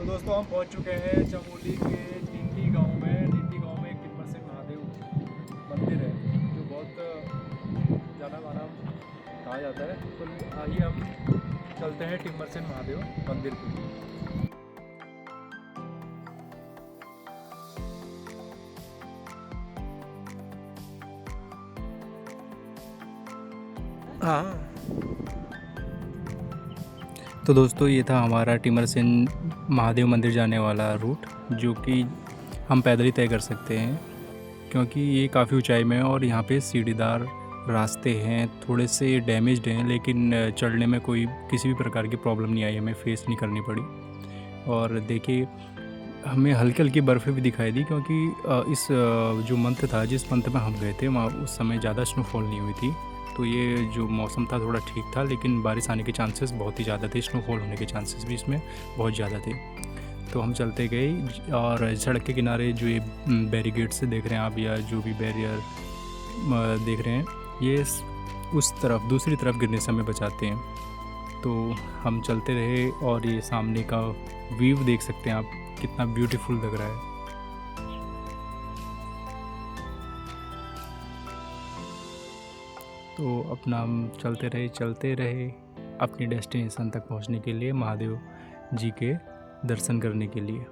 दोस्तों हम पहुंच चुके हैं चमोली के टिंडी गांव में। टिंडी गांव में एक टिम्बर सिंह महादेव मंदिर है जो बहुत जाना माना कहा जाता है। तो आइए हम चलते हैं टिम्बर सिंह महादेव मंदिर के लिए। हाँ। तो दोस्तों ये था हमारा टिम्बर सिंह महादेव मंदिर जाने वाला रूट, जो कि हम पैदल ही तय कर सकते हैं क्योंकि ये काफ़ी ऊंचाई में है और यहाँ पे सीढ़ीदार रास्ते हैं, थोड़े से डैमेज्ड हैं, लेकिन चढ़ने में कोई किसी भी प्रकार की प्रॉब्लम नहीं आई, हमें फेस नहीं करनी पड़ी। और देखिए हमें हल्की हल्की बर्फ़ें भी दिखाई दी क्योंकि इस जो मंथ था, जिस मंथ में हम गए थे वहाँ उस समय ज़्यादा स्नोफॉल नहीं हुई थी। तो ये जो मौसम था थोड़ा ठीक था, लेकिन बारिश आने के चांसेस बहुत ही ज़्यादा थे, स्नोफॉल होने के चांसेस भी इसमें बहुत ज़्यादा थे। तो हम चलते गए और सड़क के किनारे जो ये बैरिकेड से देख रहे हैं आप, या जो भी बैरियर देख रहे हैं, ये उस तरफ दूसरी तरफ गिरने से हमें बचाते हैं। तो हम चलते रहे और ये सामने का व्यू देख सकते हैं आप, कितना ब्यूटीफुल लग रहा है। तो अपना हम चलते रहे अपनी डेस्टिनेशन तक पहुंचने के लिए, महादेव जी के दर्शन करने के लिए।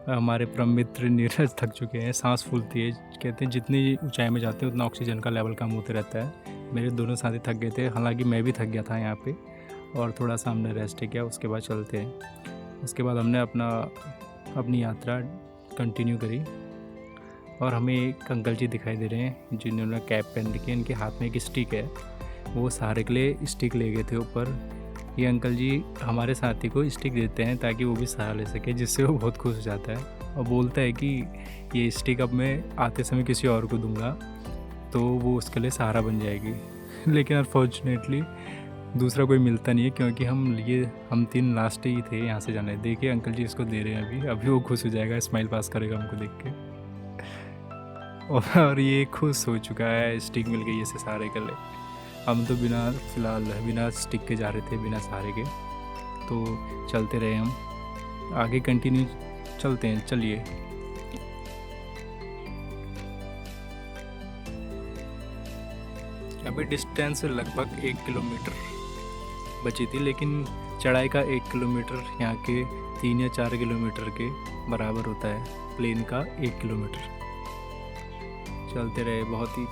हमारे परम मित्र नीरज थक चुके हैं, सांस फूलती है। कहते हैं जितनी ऊंचाई में जाते हैं उतना ऑक्सीजन का लेवल कम होते रहता है। मेरे दोनों साथी थक गए थे, हालांकि मैं भी थक गया था यहाँ पे, और थोड़ा सा हमने रेस्ट किया, उसके बाद चलते हैं। उसके बाद हमने अपनी यात्रा कंटिन्यू करी और हमें एक अंकल जी दिखाई दे रहे हैं जिन्होंने कैप पहन रखी है, इनके हाथ में एक स्टिक है, वो सहारे के लिए स्टिक ले गए थे ऊपर। ये अंकल जी हमारे साथी को स्टिक देते हैं ताकि वो भी सहारा ले सके, जिससे वो बहुत खुश हो जाता है और बोलता है कि ये स्टिक अब मैं आते समय किसी और को दूंगा तो वो उसके लिए सहारा बन जाएगी। लेकिन अनफॉर्चुनेटली दूसरा कोई मिलता नहीं है क्योंकि हम तीन लास्ट ही थे यहाँ से जाने। देखिए अंकल जी इसको दे रहे हैं, अभी वो खुश हो जाएगा, स्माइल पास करेगा हमको देख के। और ये खुश हो चुका है, स्टिक मिल गई इसे सहारे के लिए। हम तो फिलहाल बिना स्टिक के जा रहे थे, बिना सहारे के। तो चलते रहे हम आगे, कंटिन्यू चलते हैं, चलिए। अभी डिस्टेंस लगभग 1 किलोमीटर बची थी, लेकिन चढ़ाई का 1 किलोमीटर यहाँ के 3 या 4 किलोमीटर के बराबर होता है, प्लेन का 1 किलोमीटर। चलते रहे, बहुत ही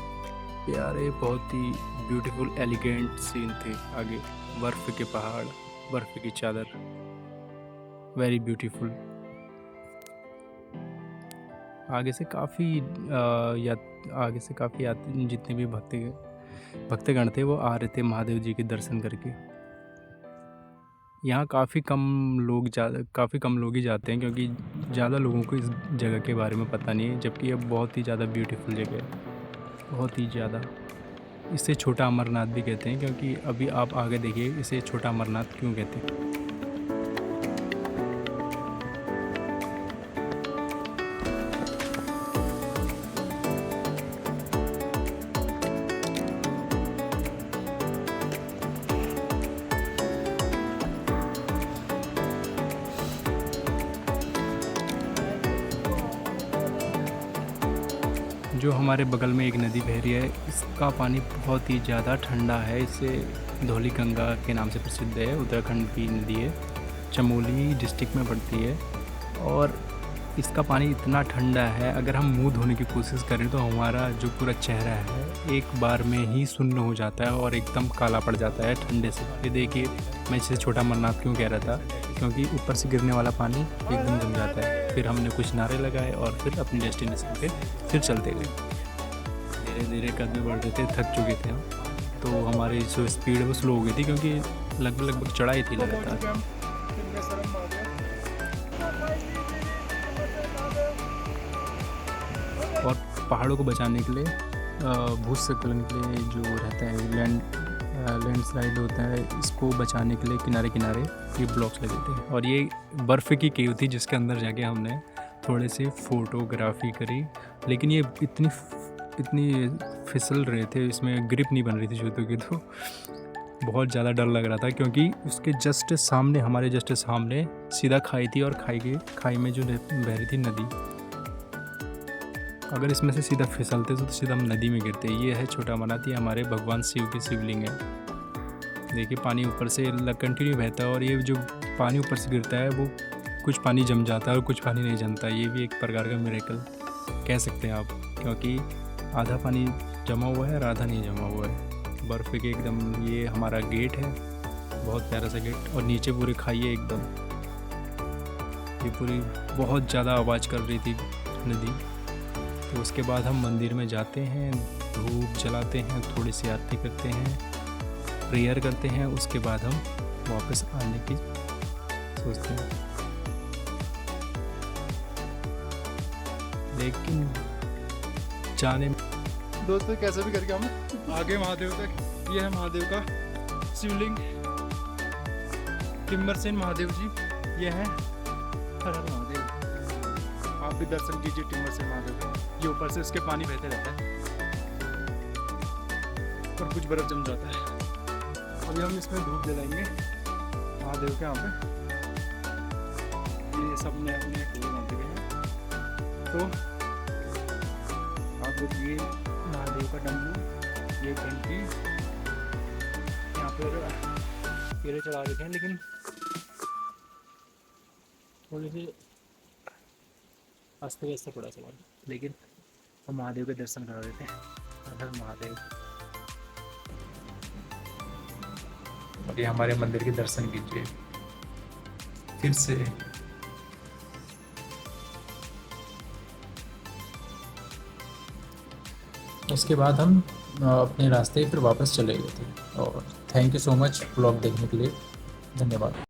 प्यारे, बहुत ही ब्यूटीफुल एलिगेंट सीन थे। आगे बर्फ़ के पहाड़, बर्फ़ की चादर, वेरी ब्यूटीफुल। आगे से काफ़ी जितने भी भक्तगण थे वो आ रहे थे महादेव जी के दर्शन करके। यहाँ काफ़ी कम लोग ही जाते हैं क्योंकि ज़्यादा लोगों को इस जगह के बारे में पता नहीं है, जबकि यह बहुत ही ज़्यादा ब्यूटीफुल जगह है, बहुत ही ज़्यादा। इसे छोटा अमरनाथ भी कहते हैं क्योंकि अभी आप आगे देखिए इसे छोटा अमरनाथ क्यों कहते हैं। जो हमारे बगल में एक नदी बह रही है, इसका पानी बहुत ही ज़्यादा ठंडा है। इसे धौली गंगा के नाम से प्रसिद्ध है, उत्तराखंड की नदी है, चमोली डिस्ट्रिक्ट में पड़ती है। और इसका पानी इतना ठंडा है, अगर हम मुंह धोने की कोशिश करें तो हमारा जो पूरा चेहरा है एक बार में ही सुन्न हो जाता है और एकदम काला पड़ जाता है ठंडे से। ये देखिए, मैं इसे छोटा अमरनाथ क्यों कह रहा था, क्योंकि ऊपर से गिरने वाला पानी एकदम जम जाता है। फिर हमने कुछ नारे लगाए और फिर अपनी डेस्टिनेशन पे फिर चलते गए। धीरे धीरे कदम बढ़ रहे थे, थक चुके थे हम, तो हमारी जो स्पीड है वो स्लो हो गई थी क्योंकि लगभग चढ़ाई थी लगातार। और पहाड़ों को बचाने के लिए, भूस्खलन के लिए जो रहता है, लैंडस्लाइड होता है, इसको बचाने के लिए किनारे किनारे ये ब्लॉक्स लगे थे। और ये बर्फ़ की केव थी जिसके अंदर जाके हमने थोड़े से फ़ोटोग्राफी करी, लेकिन ये इतनी फिसल रहे थे, इसमें ग्रिप नहीं बन रही थी जूतों की, तो बहुत ज़्यादा डर लग रहा था क्योंकि उसके जस्ट सामने, हमारे जस्ट सामने सीधा खाई थी और खाई में जो बह रही थी नदी। अगर इसमें से सीधा फिसलते तो सीधा हम नदी में गिरते। ये है छोटा मनाती, हमारे भगवान शिव की शिवलिंग है। देखिए पानी ऊपर से कंटिन्यू बहता है और ये जो पानी ऊपर से गिरता है वो कुछ पानी जम जाता है और कुछ पानी नहीं जमता। ये भी एक प्रकार का मिरेकल कह सकते हैं आप, क्योंकि आधा पानी जमा हुआ है और आधा नहीं जमा हुआ है बर्फ़ के एकदम। ये हमारा गेट है, बहुत प्यारा सा गेट, और नीचे पूरी खाई है एकदम। ये पूरी बहुत ज़्यादा आवाज़ कर रही थी नदी। तो उसके बाद हम मंदिर में जाते हैं, धूप जलाते हैं, थोड़ी सी आरती करते हैं, प्रेयर करते हैं। उसके बाद हम वापस आने की सोचते हैं, लेकिन जाने दोस्तों कैसे भी करके हम आगे महादेव तक। ये है महादेव का शिवलिंग, टिम्बर सेन महादेव जी। ये है हर हर महादेव। आप भी दर्शन कीजिए टिम्बर सेन महादेव का। ये ऊपर से इसके पानी बहते रहता है और कुछ बर्फ जम जाता है। अभी हम इसमें धूप जलाएंगे महादेव के यहाँ पे। ये सब नए नए फूल बांधे गए हैं। तो आप लोग ये महादेव का डमरू, ये घंटी, यहाँ पर केले चढ़ा देते हैं, लेकिन थोड़े से आस्ते आस्ते पड़ा सवाल, लेकिन हम महादेव के दर्शन करा देते हैं। हर महादेव। और ये हमारे मंदिर के दर्शन कीजिए फिर से। उसके बाद हम अपने रास्ते फिर वापस चले गए थे। और thank you so much blog देखने के लिए, धन्यवाद।